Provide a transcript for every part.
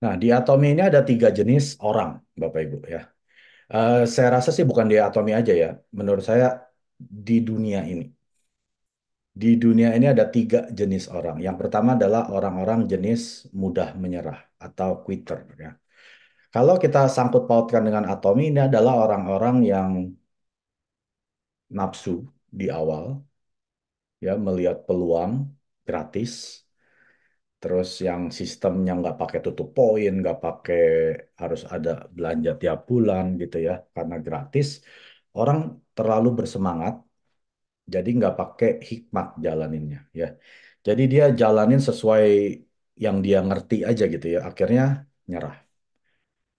Nah, di Atomi ini ada tiga jenis orang, Bapak Ibu ya. Saya rasa sih bukan di Atomi aja ya. Menurut saya di dunia ini. Di dunia ini ada tiga jenis orang. Yang pertama adalah orang-orang jenis mudah menyerah atau quitter ya. Kalau kita sangkut pautkan dengan Atomi, ini adalah orang-orang yang nafsu di awal, ya melihat peluang gratis, terus yang sistemnya nggak pakai tutup poin, nggak pakai harus ada belanja tiap bulan gitu ya, karena gratis. Orang terlalu bersemangat, jadi nggak pakai hikmat jalaninnya ya. Jadi dia jalanin sesuai yang dia ngerti aja gitu ya, akhirnya nyerah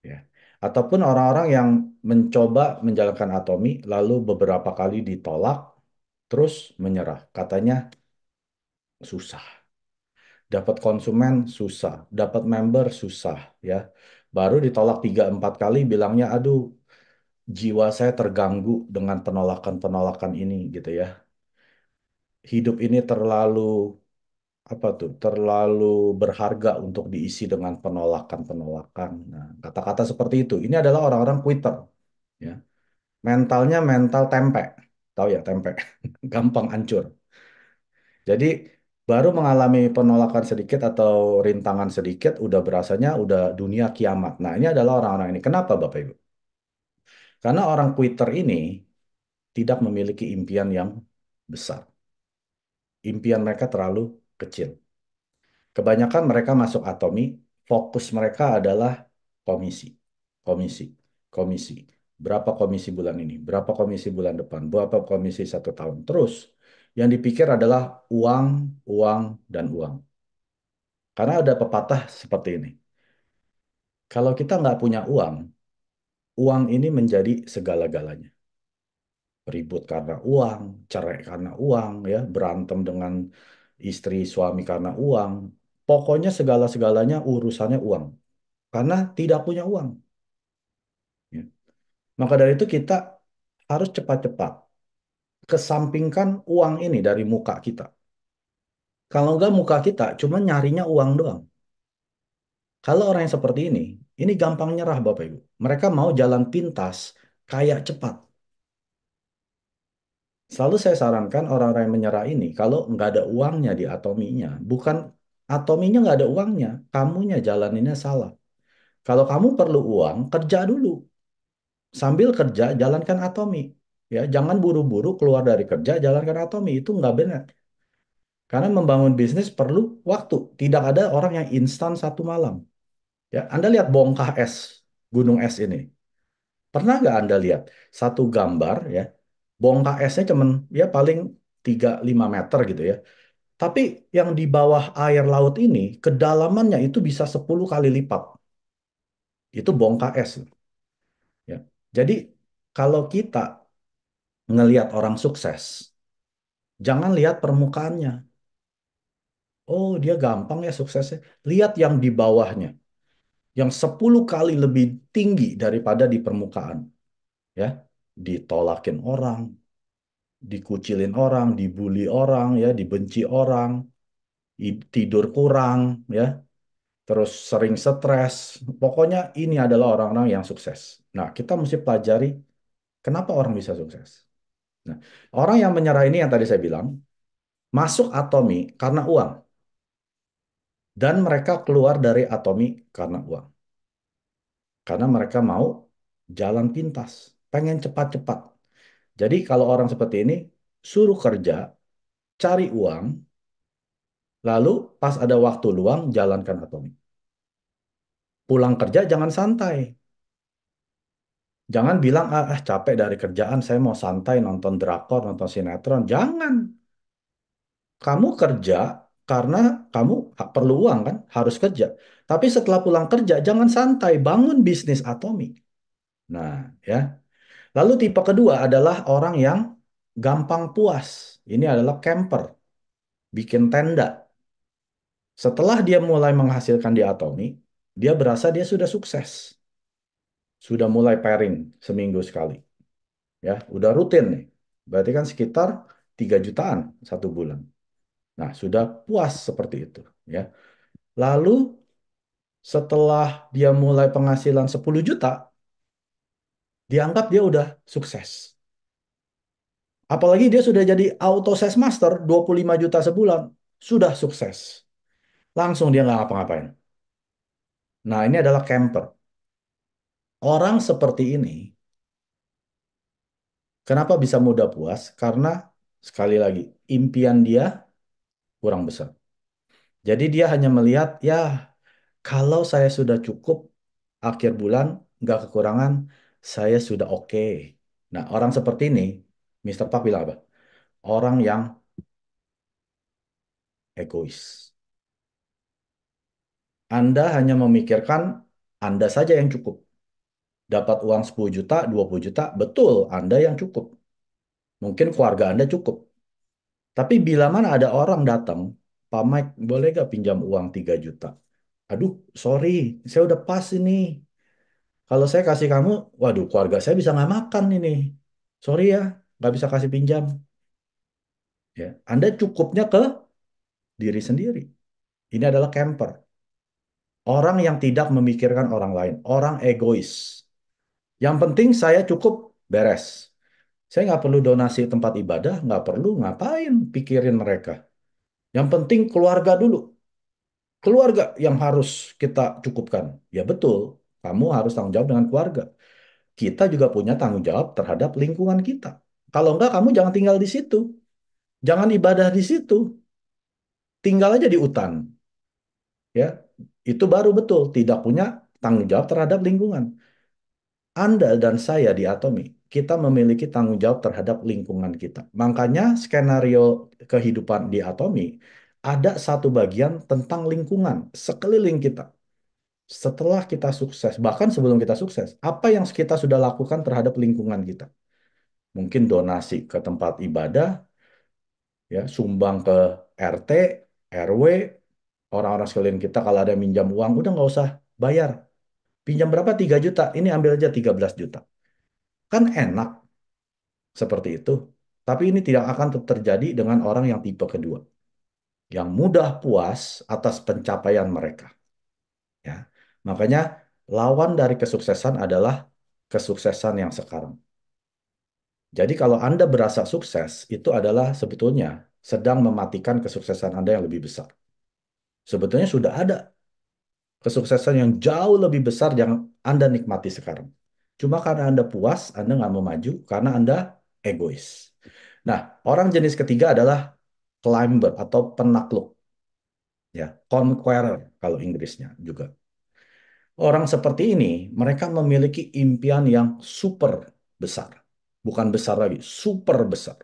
ya. Ataupun orang-orang yang mencoba menjalankan atomi, lalu beberapa kali ditolak, terus menyerah. Katanya susah. Dapat konsumen susah, dapat member susah ya. Baru ditolak 3 4 kali bilangnya, aduh jiwa saya terganggu dengan penolakan-penolakan ini gitu ya. Hidup ini terlalu apa tuh, terlalu berharga untuk diisi dengan penolakan-penolakan. Nah, kata-kata seperti itu. Ini adalah orang-orang quitter ya. Mentalnya mental tempe. Tahu ya tempe? Gampang hancur. Jadi baru mengalami penolakan sedikit atau rintangan sedikit, udah berasanya udah dunia kiamat. Nah, ini adalah orang-orang ini. Kenapa, Bapak Ibu? Karena orang Twitter ini tidak memiliki impian yang besar. Impian mereka terlalu kecil. Kebanyakan mereka masuk Atomi, fokus mereka adalah komisi, komisi, komisi. Berapa komisi bulan ini? Berapa komisi bulan depan? Berapa komisi 1 tahun? Terus, yang dipikir adalah uang, uang, dan uang. Karena ada pepatah seperti ini. Kalau kita nggak punya uang, uang ini menjadi segala-galanya. Ribut karena uang, cerai karena uang, ya, berantem dengan istri suami karena uang. Pokoknya segala-segalanya urusannya uang. Karena tidak punya uang. Ya. Maka dari itu kita harus cepat-cepat kesampingkan uang ini dari muka kita. Kalau nggak muka kita cuma nyarinya uang doang. Kalau orang yang seperti ini gampang nyerah Bapak Ibu. Mereka mau jalan pintas, kayak cepat. Selalu saya sarankan orang-orang yang menyerah ini, kalau nggak ada uangnya di atominya, bukan atominya nggak ada uangnya, kamunya jalaninnya salah. Kalau kamu perlu uang, kerja dulu. Sambil kerja, jalankan atomi. Ya, jangan buru-buru keluar dari kerja, jalankan atomi. Itu nggak benar. Karena membangun bisnis perlu waktu. Tidak ada orang yang instan 1 malam. Ya, Anda lihat bongkah es, gunung es ini. Pernah nggak Anda lihat satu gambar ya, bongkah esnya cuman ya paling 3 5 meter gitu ya. Tapi yang di bawah air laut ini, kedalamannya itu bisa 10 kali lipat. Itu bongkah es. Ya. Jadi kalau kita ngelihat orang sukses, jangan lihat permukaannya. Oh, dia gampang ya suksesnya. Lihat yang di bawahnya, yang 10 kali lebih tinggi daripada di permukaan. Ya, ditolakin orang, dikucilin orang, dibully orang, ya, dibenci orang, tidur kurang, ya, terus sering stres. Pokoknya ini adalah orang-orang yang sukses. Nah, kita mesti pelajari kenapa orang bisa sukses. Nah, orang yang menyerah ini yang tadi saya bilang, masuk atomi karena uang. Dan mereka keluar dari atomi karena uang. Karena mereka mau jalan pintas, pengen cepat-cepat. Jadi kalau orang seperti ini, suruh kerja, cari uang, lalu pas ada waktu luang, jalankan atomi. Pulang kerja jangan santai. Jangan bilang, capek dari kerjaan, saya mau santai, nonton drakor, nonton sinetron. Jangan. Kamu kerja karena kamu perlu uang kan, harus kerja. Tapi setelah pulang kerja, jangan santai, bangun bisnis atomi. Nah, ya. Lalu tipe kedua adalah orang yang gampang puas. Ini adalah camper, bikin tenda. Setelah dia mulai menghasilkan di Atomi, dia berasa dia sudah sukses. Sudah mulai pairing seminggu sekali. Ya, udah rutin nih. Berarti kan sekitar 3 jutaan 1 bulan. Nah, sudah puas seperti itu. Ya. Lalu Setelah dia mulai penghasilan 10 juta, dianggap dia udah sukses. Apalagi dia sudah jadi auto sales master 25 juta sebulan, sudah sukses. Langsung dia nggak ngapa-ngapain. Nah, ini adalah camper. Orang seperti ini, kenapa bisa mudah puas? Karena sekali lagi, impian dia kurang besar. Jadi dia hanya melihat, ya kalau saya sudah cukup akhir bulan, nggak kekurangan, saya sudah oke. Nah, orang seperti ini, Mister Pak bilang apa? Orang yang egois. Anda hanya memikirkan Anda saja yang cukup. Dapat uang 10 juta, 20 juta, betul Anda yang cukup. Mungkin keluarga Anda cukup. Tapi bila mana ada orang datang, Pak Mike, boleh gak pinjam uang 3 juta? Aduh, sorry, saya udah pas ini. Kalau saya kasih kamu, waduh, keluarga saya bisa nggak makan ini. Sorry ya, nggak bisa kasih pinjam. Ya, Anda cukupnya ke diri sendiri. Ini adalah camper. Orang yang tidak memikirkan orang lain. Orang egois. Yang penting saya cukup beres. Saya nggak perlu donasi tempat ibadah, nggak perlu ngapain pikirin mereka. Yang penting keluarga dulu. Keluarga yang harus kita cukupkan. Ya betul, kamu harus tanggung jawab dengan keluarga. Kita juga punya tanggung jawab terhadap lingkungan kita. Kalau enggak, kamu jangan tinggal di situ. Jangan ibadah di situ. Tinggal aja di hutan. Ya, itu baru betul tidak punya tanggung jawab terhadap lingkungan. Anda dan saya di Atomi, kita memiliki tanggung jawab terhadap lingkungan kita. Makanya skenario kehidupan di Atomi ada satu bagian tentang lingkungan sekeliling kita. Setelah kita sukses, bahkan sebelum kita sukses, apa yang kita sudah lakukan terhadap lingkungan kita? Mungkin donasi ke tempat ibadah, ya, sumbang ke RT, RW, orang-orang sekeliling kita kalau ada yang minjam uang, udah nggak usah bayar. Pinjam berapa? 3 juta, ini ambil aja 13 juta. Kan enak seperti itu. Tapi ini tidak akan terjadi dengan orang yang tipe kedua. Yang mudah puas atas pencapaian mereka. Ya. Makanya lawan dari kesuksesan adalah kesuksesan yang sekarang. Jadi kalau Anda berasa sukses, itu adalah sebetulnya sedang mematikan kesuksesan Anda yang lebih besar. Sebetulnya sudah ada kesuksesan yang jauh lebih besar yang Anda nikmati sekarang. Cuma karena Anda puas, Anda nggak mau maju karena Anda egois. Nah, orang jenis ketiga adalah climber atau penakluk, ya, conqueror kalau Inggrisnya juga. Orang seperti ini, mereka memiliki impian yang super besar. Bukan besar lagi, super besar.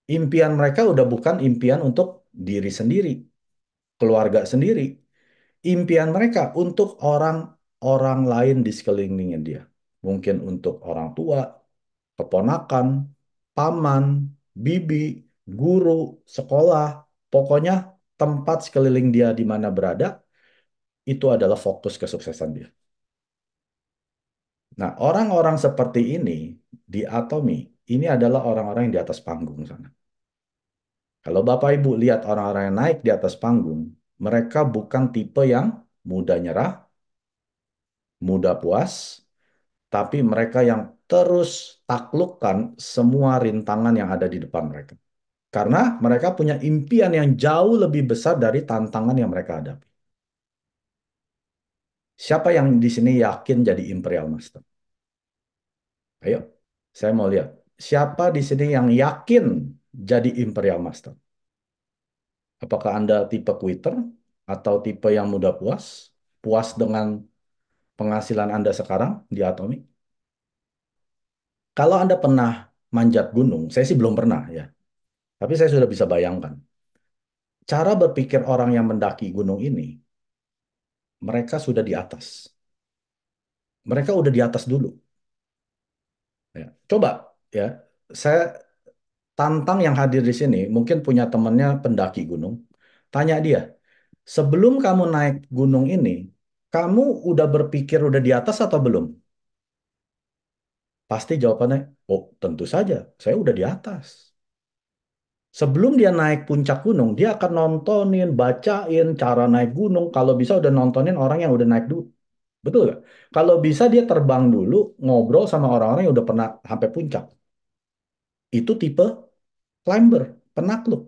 Impian mereka udah bukan impian untuk diri sendiri, keluarga sendiri. Impian mereka untuk orang-orang lain di sekelilingnya dia. Mungkin untuk orang tua, keponakan, paman, bibi, guru, sekolah, pokoknya tempat sekeliling dia di mana berada, itu adalah fokus kesuksesan dia. Nah, orang-orang seperti ini di Atomi, ini adalah orang-orang yang di atas panggung sana. Kalau Bapak Ibu lihat orang-orang yang naik di atas panggung, mereka bukan tipe yang mudah nyerah, mudah puas, tapi mereka yang terus taklukkan semua rintangan yang ada di depan mereka. Karena mereka punya impian yang jauh lebih besar dari tantangan yang mereka hadapi. Siapa yang di sini yakin jadi Imperial Master? Ayo, saya mau lihat. Siapa di sini yang yakin jadi Imperial Master? Apakah Anda tipe quitter atau tipe yang mudah puas? Puas dengan penghasilan Anda sekarang di Atomi? Kalau Anda pernah manjat gunung, saya sih belum pernah ya. Tapi saya sudah bisa bayangkan. Cara berpikir orang yang mendaki gunung ini, mereka sudah di atas. Mereka udah di atas dulu. Ya. Coba ya, saya tantang yang hadir di sini, mungkin punya temannya pendaki gunung. Tanya dia, sebelum kamu naik gunung ini, kamu udah berpikir udah di atas atau belum? Pasti jawabannya, oh tentu saja, saya udah di atas. Sebelum dia naik puncak gunung, dia akan nontonin, bacain cara naik gunung. Kalau bisa udah nontonin orang yang udah naik dulu. Betul nggak? Kalau bisa dia terbang dulu, ngobrol sama orang-orang yang udah pernah sampai puncak. Itu tipe climber, penakluk.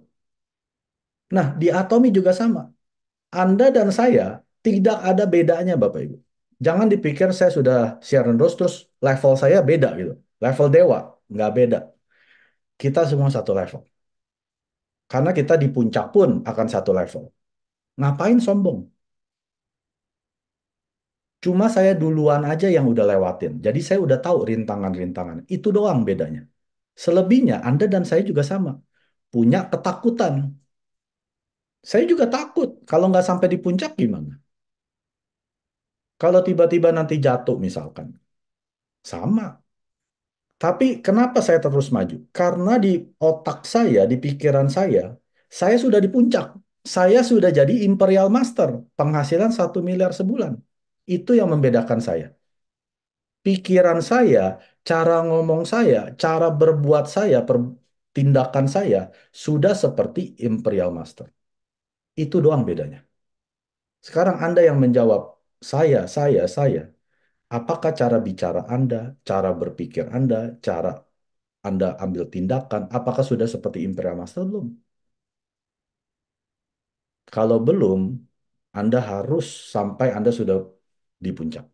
Nah, di Atomi juga sama. Anda dan saya tidak ada bedanya, Bapak Ibu. Jangan dipikir saya sudah siaran terus level saya beda gitu. Level dewa, nggak beda. Kita semua satu level. Karena kita di puncak pun akan satu level. Ngapain sombong? Cuma saya duluan aja yang udah lewatin. Jadi saya udah tahu rintangan-rintangan. Itu doang bedanya. Selebihnya Anda dan saya juga sama. Punya ketakutan. Saya juga takut. Kalau nggak sampai di puncak gimana? Kalau tiba-tiba nanti jatuh misalkan. Sama. Tapi kenapa saya terus maju? Karena di otak saya, di pikiran saya sudah di puncak. Saya sudah jadi Imperial Master. Penghasilan 1 miliar sebulan. Itu yang membedakan saya. Pikiran saya, cara ngomong saya, cara berbuat saya, tindakan saya sudah seperti Imperial Master. Itu doang bedanya. Sekarang Anda yang menjawab, saya. Apakah cara bicara Anda, cara berpikir Anda, cara Anda ambil tindakan, apakah sudah seperti Imperial Master belum? Kalau belum, Anda harus sampai Anda sudah di puncak.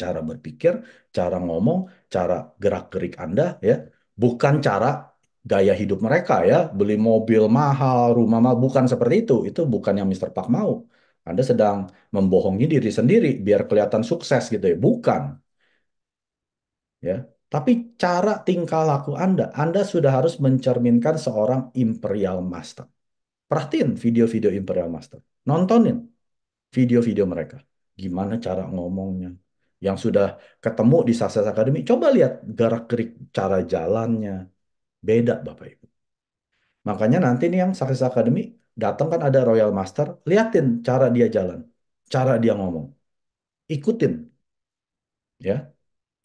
Cara berpikir, cara ngomong, cara gerak-gerik Anda ya, bukan cara gaya hidup mereka ya, beli mobil mahal, rumah mahal, bukan seperti itu. Itu bukan yang Mister Park mau. Anda sedang membohongi diri sendiri biar kelihatan sukses gitu ya. Bukan ya. Tapi cara tingkah laku Anda sudah harus mencerminkan seorang Imperial Master. Perhatiin video-video Imperial Master. Nontonin video-video mereka. Gimana cara ngomongnya. Yang sudah ketemu di Success Academy, coba lihat gerak-gerik cara jalannya. Beda, Bapak Ibu. Makanya nanti nih yang Success Academy, datang kan ada Royal Master, liatin cara dia jalan. Cara dia ngomong. Ikutin. Ya,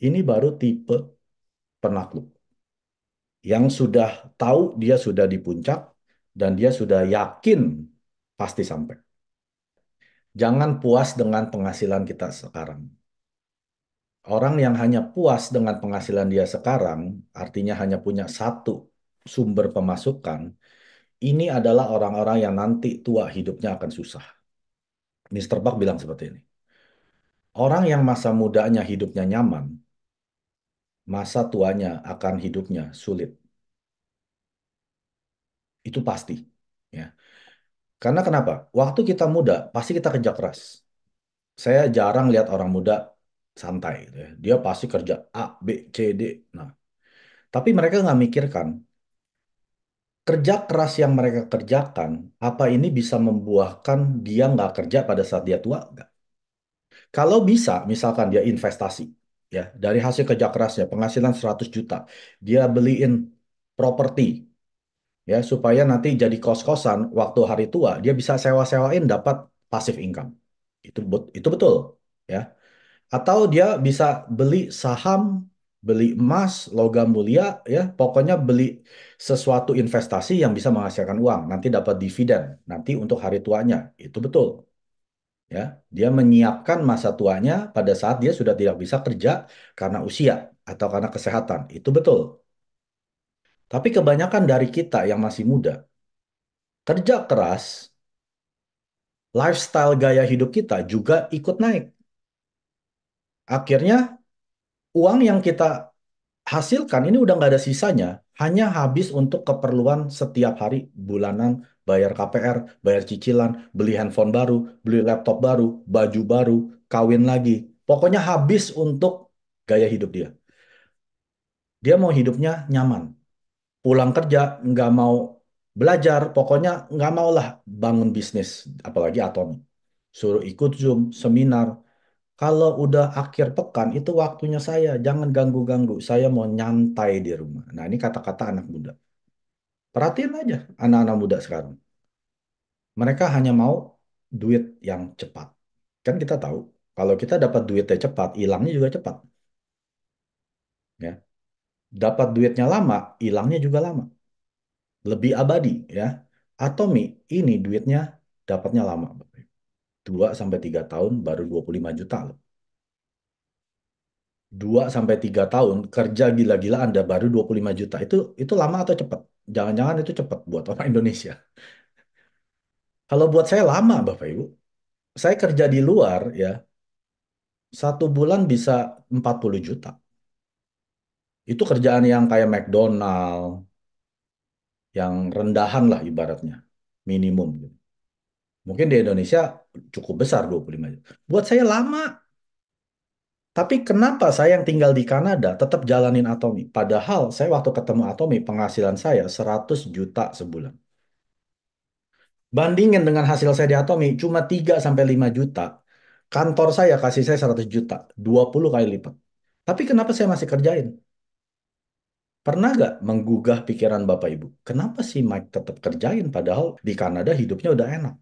ini baru tipe penakluk. Yang sudah tahu dia sudah di puncak, dan dia sudah yakin pasti sampai. Jangan puas dengan penghasilan kita sekarang. Orang yang hanya puas dengan penghasilan dia sekarang, artinya hanya punya satu sumber pemasukan, ini adalah orang-orang yang nanti tua hidupnya akan susah. Mister Buck bilang seperti ini. Orang yang masa mudanya hidupnya nyaman, masa tuanya akan hidupnya sulit. Itu pasti. Ya. Karena kenapa? Waktu kita muda, pasti kita kerja keras. Saya jarang lihat orang muda santai, gitu ya. Dia pasti kerja A, B, C, D. Nah, tapi mereka nggak mikirkan kerja keras yang mereka kerjakan, apa ini bisa membuahkan dia nggak kerja pada saat dia tua? Nggak. Kalau bisa, misalkan dia investasi, ya dari hasil kerja kerasnya, penghasilan 100 juta, dia beliin properti, ya supaya nanti jadi kos-kosan, waktu hari tua, dia bisa sewa-sewain dapat passive income. Itu betul, ya. Atau dia bisa beli saham, beli emas, logam mulia, ya, pokoknya beli sesuatu investasi yang bisa menghasilkan uang, nanti dapat dividen, nanti untuk hari tuanya, itu betul, ya. Dia menyiapkan masa tuanya pada saat dia sudah tidak bisa kerja karena usia atau karena kesehatan, itu betul. Tapi kebanyakan dari kita yang masih muda, kerja keras, lifestyle gaya hidup kita juga ikut naik. Akhirnya uang yang kita hasilkan ini udah nggak ada sisanya, hanya habis untuk keperluan setiap hari, bulanan, bayar KPR, bayar cicilan, beli handphone baru, beli laptop baru, baju baru, kawin lagi. Pokoknya habis untuk gaya hidup dia. Dia mau hidupnya nyaman. Pulang kerja nggak mau belajar, pokoknya nggak mau lah bangun bisnis, apalagi Atomi. Suruh ikut Zoom, seminar. Kalau udah akhir pekan, itu waktunya saya. Jangan ganggu-ganggu. Saya mau nyantai di rumah. Nah, ini kata-kata anak muda. Perhatiin aja anak-anak muda sekarang. Mereka hanya mau duit yang cepat. Kan kita tahu, kalau kita dapat duitnya cepat, hilangnya juga cepat. Ya. Dapat duitnya lama, hilangnya juga lama. lebih abadi ya. Atomi ini duitnya dapatnya lama. 2 sampai 3 tahun baru 25 juta loh. 2 sampai 3 tahun kerja gila-gila Anda baru 25 juta. Itu lama atau cepat? Jangan-jangan itu cepat buat orang Indonesia. Kalau buat saya lama, Bapak Ibu. Saya kerja di luar ya, 1 bulan bisa 40 juta. Itu kerjaan yang kayak McDonald, yang rendahan lah ibaratnya. Minimum gitu. Mungkin di Indonesia cukup besar 25 juta. Buat saya lama. Tapi kenapa saya yang tinggal di Kanada tetap jalanin Atomi? Padahal saya waktu ketemu Atomi penghasilan saya 100 juta sebulan. Bandingin dengan hasil saya di Atomi cuma 3 sampai 5 juta. Kantor saya kasih saya 100 juta, 20 kali lipat. Tapi kenapa saya masih kerjain? Pernah gak menggugah pikiran Bapak Ibu? Kenapa sih Mike tetap kerjain padahal di Kanada hidupnya udah enak?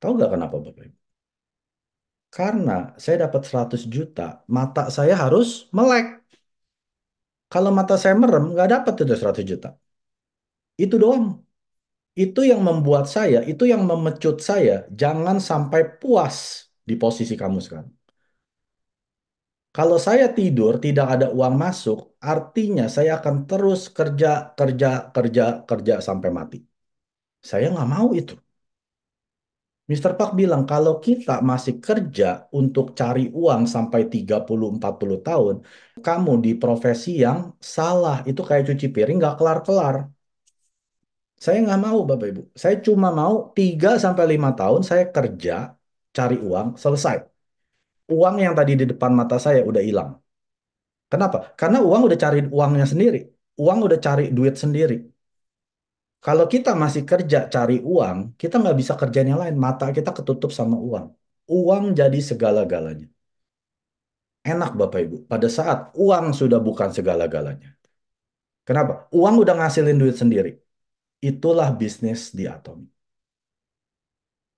Tahu gak kenapa Bapak Ibu? Karena saya dapat 100 juta, mata saya harus melek. Kalau mata saya merem, nggak dapat itu 100 juta. Itu doang. Itu yang membuat saya, itu yang memecut saya, jangan sampai puas di posisi kamu sekarang. Kalau saya tidur, tidak ada uang masuk, artinya saya akan terus kerja, kerja, kerja, kerja sampai mati. Saya nggak mau itu. Mister Park bilang, kalau kita masih kerja untuk cari uang sampai 30-40 tahun, kamu di profesi yang salah. Itu kayak cuci piring, nggak kelar-kelar. Saya nggak mau, Bapak Ibu. Saya cuma mau 3 sampai 5 tahun saya kerja, cari uang, selesai. Uang yang tadi di depan mata saya udah hilang. Kenapa? Karena uang udah cari uangnya sendiri. Uang udah cari duit sendiri. Kalau kita masih kerja cari uang, kita nggak bisa kerjaan yang lain. Mata kita ketutup sama uang. Uang jadi segala-galanya. Enak Bapak Ibu. Pada saat uang sudah bukan segala-galanya. Kenapa? Uang udah ngasilin duit sendiri. Itulah bisnis di Atomi.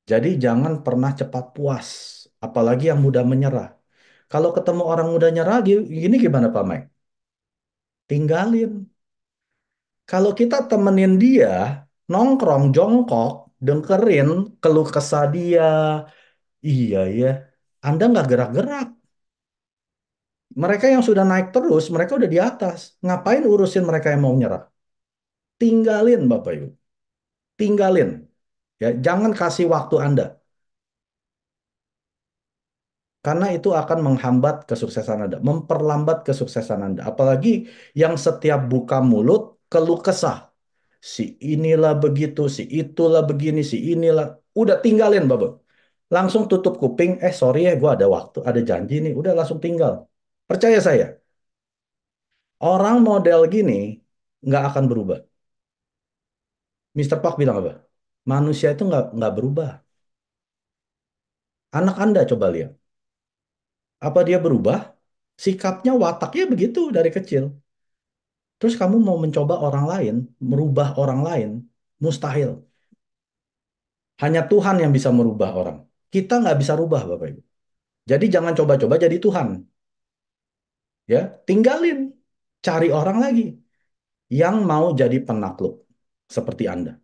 Jadi jangan pernah cepat puas. Apalagi yang mudah menyerah. Kalau ketemu orang mudah nyerah, gini gimana Pak Mike? Tinggalin. Kalau kita temenin dia, nongkrong, jongkok, dengerin keluh kesah dia, iya ya, Anda nggak gerak-gerak. Mereka yang sudah naik terus, mereka udah di atas. Ngapain urusin mereka yang mau nyerah? Tinggalin Bapak Ibu, tinggalin. Ya, jangan kasih waktu Anda, karena itu akan menghambat kesuksesan Anda, memperlambat kesuksesan Anda. Apalagi yang setiap buka mulut keluh kesah. Si inilah begitu, si itulah begini, si inilah. Udah tinggalin, Bapak. Langsung tutup kuping, sorry ya, gue ada waktu, ada janji nih. Udah langsung tinggal. Percaya saya, orang model gini nggak akan berubah. Mister Park bilang apa? Manusia itu nggak berubah. Anak Anda coba lihat. Apa dia berubah? Sikapnya, wataknya begitu dari kecil. Terus kamu mau mencoba orang lain, merubah orang lain, mustahil. Hanya Tuhan yang bisa merubah orang. Kita nggak bisa rubah, Bapak Ibu. Jadi jangan coba-coba jadi Tuhan. Ya, tinggalin. Cari orang lagi yang mau jadi penakluk seperti Anda.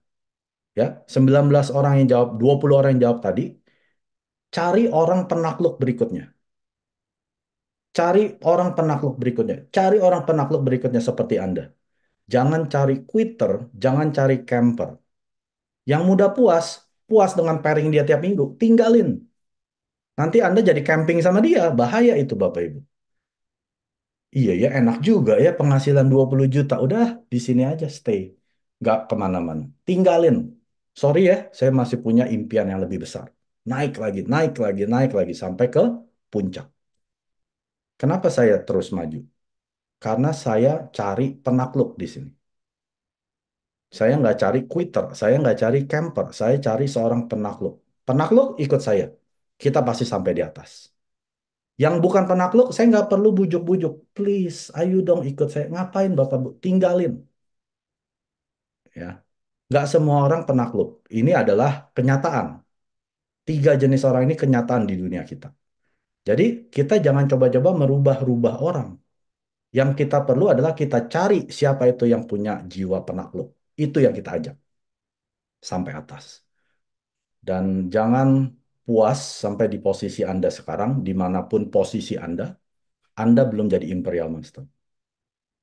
Ya, 19 orang yang jawab, 20 orang yang jawab tadi, cari orang penakluk berikutnya. Cari orang penakluk berikutnya. Cari orang penakluk berikutnya seperti Anda. Jangan cari quitter, jangan cari camper. Yang mudah puas, puas dengan pairing dia tiap minggu, tinggalin. Nanti Anda jadi camping sama dia, bahaya itu Bapak Ibu. Iya ya, enak juga ya penghasilan 20 juta. Udah di sini aja stay. Nggak kemana-mana. Tinggalin. Sorry ya, saya masih punya impian yang lebih besar. Naik lagi, naik lagi, naik lagi. Sampai ke puncak. Kenapa saya terus maju? Karena saya cari penakluk di sini. Saya nggak cari quitter, saya nggak cari camper. Saya cari seorang penakluk. Penakluk ikut saya. Kita pasti sampai di atas. Yang bukan penakluk, saya nggak perlu bujuk-bujuk. Please, ayo dong ikut saya. Ngapain Bapak Bu? Tinggalin. Ya, nggak semua orang penakluk. Ini adalah kenyataan. 3 jenis orang ini kenyataan di dunia kita. Jadi kita jangan coba-coba merubah-rubah orang. Yang kita perlu adalah kita cari siapa itu yang punya jiwa penakluk. Itu yang kita ajak sampai atas. Dan jangan puas sampai di posisi Anda sekarang, dimanapun posisi Anda belum jadi Imperial Master.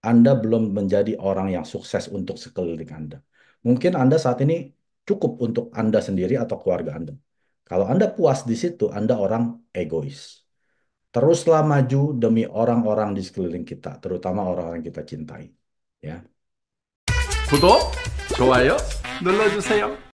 Anda belum menjadi orang yang sukses untuk sekeliling Anda. Mungkin Anda saat ini cukup untuk Anda sendiri atau keluarga Anda. Kalau Anda puas di situ, Anda orang egois. Teruslah maju demi orang-orang di sekeliling kita, terutama orang-orang yang kita cintai. Ya. 구독, 좋아요 눌러주세요.